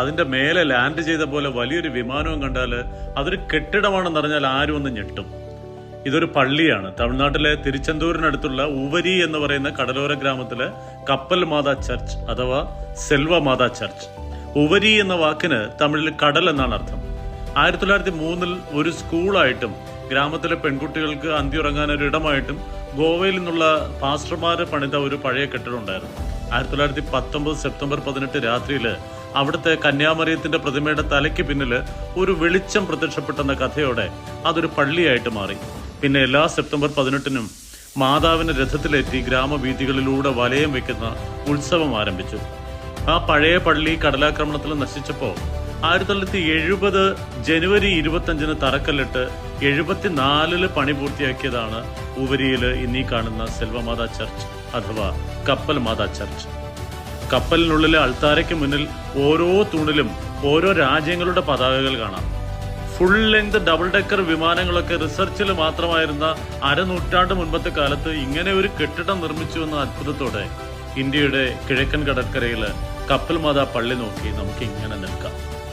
അതിന്റെ മേലെ ലാൻഡ് ചെയ്ത പോലെ വലിയൊരു വിമാനവും കണ്ടാൽ അതൊരു കെട്ടിടമാണെന്ന് അറിഞ്ഞാൽ ആരും ഒന്ന് ഞെട്ടും. ഇതൊരു പള്ളിയാണ്. തമിഴ്നാട്ടിലെ തിരുച്ചെന്തൂരിനടുത്തുള്ള ഉവരി എന്ന് പറയുന്ന കടലോര ഗ്രാമത്തിലെ കപ്പൽ മാതാ ചർച്ച് അഥവാ സെൽവ മാതാ ചർച്ച്. ഉവരി എന്ന വാക്കിന് തമിഴിൽ കടൽ എന്നാണ് അർത്ഥം. 1903 ഒരു സ്കൂളായിട്ടും ഗ്രാമത്തിലെ പെൺകുട്ടികൾക്ക് അന്തിയുറങ്ങാൻ ഒരു ഇടമായിട്ടും ഗോവയിൽ നിന്നുള്ള പാസ്റ്റർമാര് പണിത ഒരു പഴയ കെട്ടിടം ഉണ്ടായിരുന്നു. 1919 സെപ്റ്റംബർ 18 രാത്രിയിൽ അവിടുത്തെ കന്യാമറിയത്തിന്റെ പ്രതിമയുടെ തലയ്ക്ക് പിന്നില് ഒരു വെളിച്ചം പ്രത്യക്ഷപ്പെട്ടെന്ന കഥയോടെ അതൊരു പള്ളിയായിട്ട് മാറി. പിന്നെ എല്ലാ സെപ്റ്റംബർ 18-നും മാതാവിനെ രഥത്തിലേറ്റി ഗ്രാമവീഥികളിലൂടെ വലയം വെക്കുന്ന ഉത്സവം ആരംഭിച്ചു. ആ പഴയ പള്ളി കടലാക്രമണത്തിൽ നശിച്ചപ്പോൾ 1970 ജനുവരി 25-ന് തറക്കല്ലിട്ട് 74 പണി പൂർത്തിയാക്കിയതാണ് ഉവരിയില് ഇന്നീ കാണുന്ന സെൽവമാതാ ചർച്ച് അഥവാ കപ്പൽ മാതാ ചർച്ച്. കപ്പലിനുള്ളിലെ അൾത്താരയ്ക്ക് മുന്നിൽ ഓരോ തൂണിലും ഓരോ രാജ്യങ്ങളുടെ പതാകകൾ കാണാം. ഫുൾ ലെങ്ത് ഡബിൾ ഡെക്കർ വിമാനങ്ങളൊക്കെ റിസർച്ചിൽ മാത്രമായിരുന്ന അരനൂറ്റാണ്ട് മുൻപത്തെ കാലത്ത് ഇങ്ങനെ ഒരു കെട്ടിടം നിർമ്മിച്ചു എന്ന അത്ഭുതത്തോടെ ഇന്ത്യയുടെ കിഴക്കൻ കടൽക്കരയില് കപ്പൽ മാതാ പള്ളി നോക്കി നമുക്ക് ഇങ്ങനെ നിൽക്കാം.